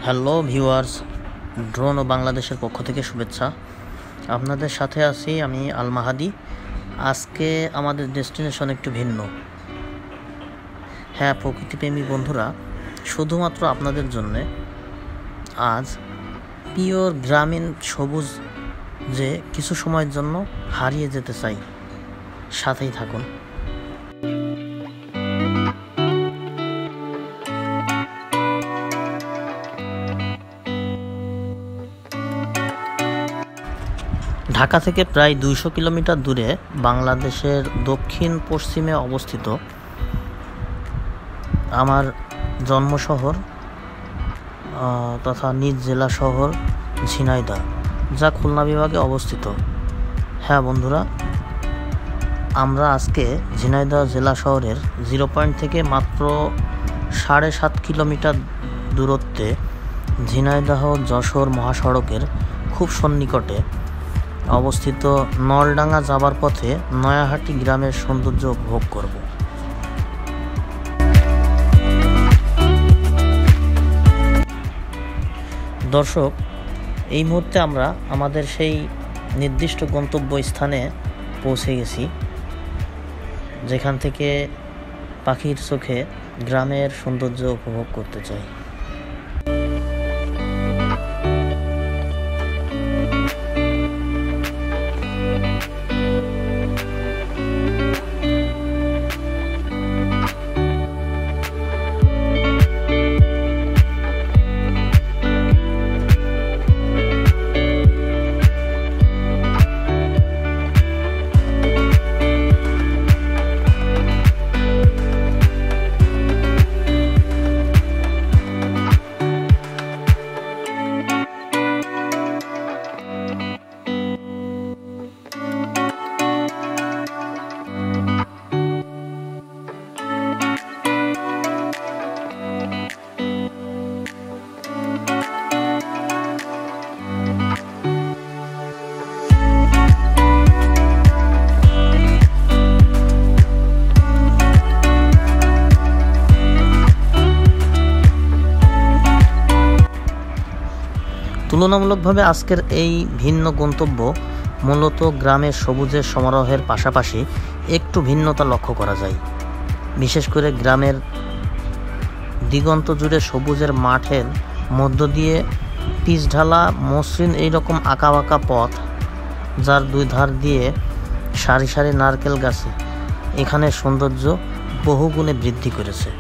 Hello viewers, drone ও বাংলাদেশের পক্ষ থেকে শুভেচ্ছা। আপনাদের সাথে আছি আমি আল মাহাদি। আজকে আমাদের ডেস্টিনেশন একটু ভিন্ন। হ্যাঁ, প্রকৃতিপ্রেমী বন্ধুরা, শুধুমাত্র আপনাদের জন্যে আজ পিওর গ্রামীণ সবুজ যে কিছু সময়ের জন্য হারিয়ে যেতে চাই। সাথেই থাকুন। ঢাকা থেকে প্রায় 200 কিলোমিটার দূরে বাংলাদেশের দক্ষিণ পশ্চিমে অবস্থিত আমার জন্ম শহর তথা নিজ জেলা শহর ঝিনাইদহ, যা খুলনা বিভাগে অবস্থিত। হ্যাঁ বন্ধুরা, আমরা আজকে ঝিনাইদহ জেলা শহরের 0 পয়েন্ট থেকে মাত্র 7.5 কিলোমিটার দূরত্বে ঝিনাইদহ যশোর মহাসড়কের খুব সন্নিকটে অবস্থিত নলডাঙ্গা যাবার পথে নয়াহাটি গ্রামের সৌন্দর্য উপভোগ করব। দর্শক, এই মুহূর্তে আমরা আমাদের সেই নির্দিষ্ট গন্তব্য স্থানে পৌঁছে গেছি, যেখান থেকে পাখির চোখে গ্রামের সৌন্দর্য উপভোগ করতে চাই। তুলনামূলকভাবে আজকের এই ভিন্ন গন্তব্য মূলত গ্রামের সবুজের সমারোহের পাশাপাশি একটু ভিন্নতা লক্ষ্য করা যায়। বিশেষ করে গ্রামের দিগন্ত জুড়ে সবুজের মাঠের মধ্য দিয়ে পিচ ঢালা মসৃণ এইরকম আঁকা পথ, যার দুই ধার দিয়ে সারি সারি নারকেল গাছে এখানে সৌন্দর্য বহুগুণে বৃদ্ধি করেছে।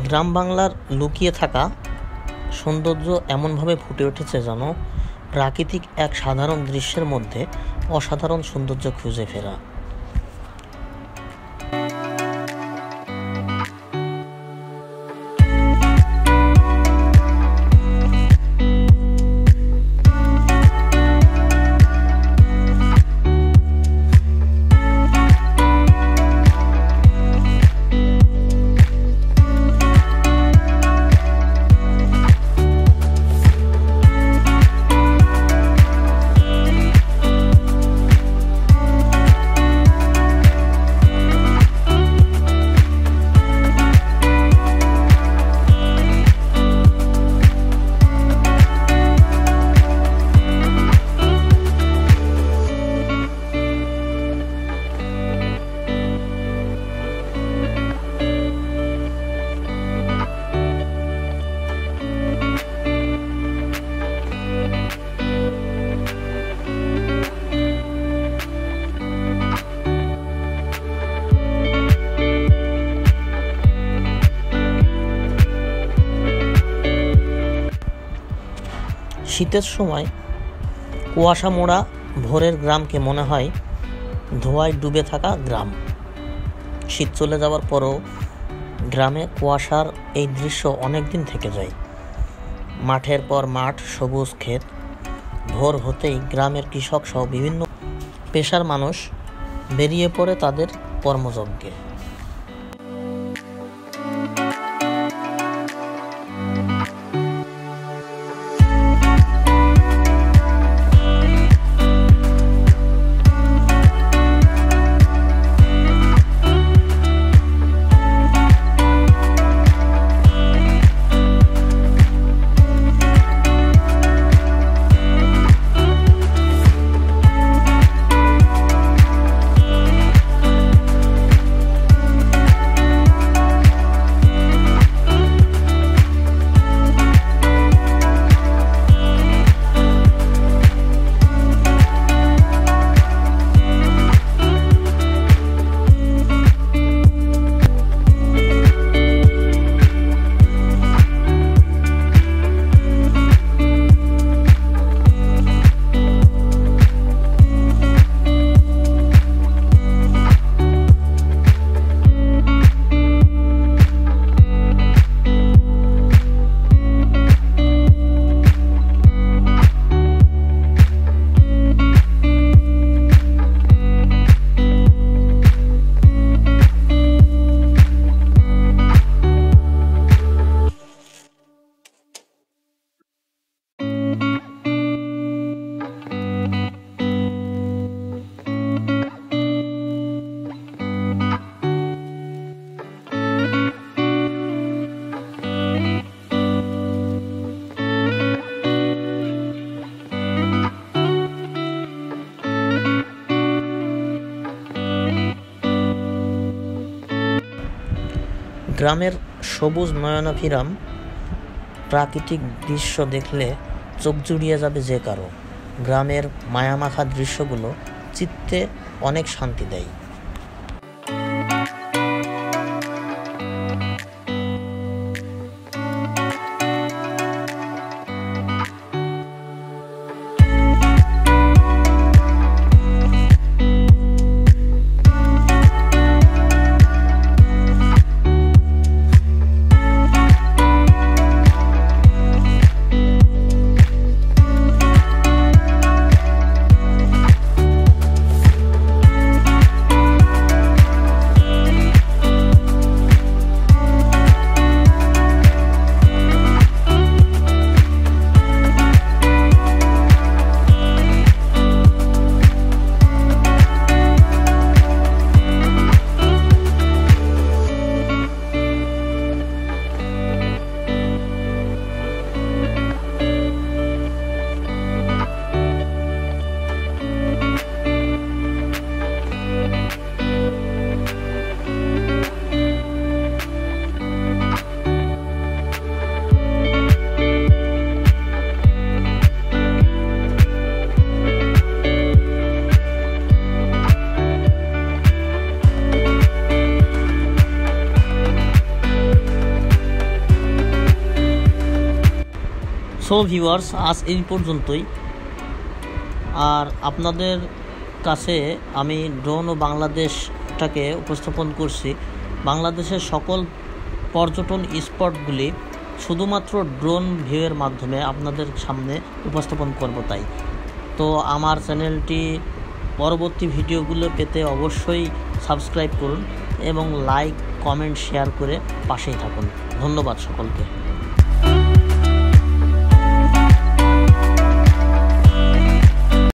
গ্রাম বাংলার লুকিয়ে থাকা সৌন্দর্য এমনভাবে ফুটে উঠেছে যেন প্রাকৃতিক এক সাধারণ দৃশ্যের মধ্যে অসাধারণ সৌন্দর্য খুঁজে ফেরা। শীতের সময় কুয়াশা মোড়া ভোরের গ্রামকে মনে হয় ধোঁয়ায় ডুবে থাকা গ্রাম। শীত চলে যাওয়ার পরও গ্রামে কুয়াশার এই দৃশ্য অনেক দিন থেকে যায়। মাঠের পর মাঠ, সবুজ ক্ষেত। ভোর হতেই গ্রামের কৃষক সহ বিভিন্ন পেশার মানুষ বেরিয়ে পড়ে তাদের কর্মযজ্ঞে। গ্রামের সবুজ নয়নাভিরাম প্রাকৃতিক দৃশ্য দেখলে চোখ জুড়িয়ে যাবে যে কারো। গ্রামের মায়ামাখা দৃশ্যগুলো চিত্তে অনেক শান্তি দেয়। সো ভিউয়ার্স, আজ এই পর্যন্তই। আর আপনাদের কাছে আমি ড্রোন ও বাংলাদেশটাকে উপস্থাপন করছি। বাংলাদেশের সকল পর্যটন স্পটগুলি শুধুমাত্র ড্রোন ভিউয়ের মাধ্যমে আপনাদের সামনে উপস্থাপন করব। তাই তো আমার চ্যানেলটি পরবর্তী ভিডিওগুলো পেতে অবশ্যই সাবস্ক্রাইব করুন এবং লাইক, কমেন্ট, শেয়ার করে পাশেই থাকুন। ধন্যবাদ সকলকে।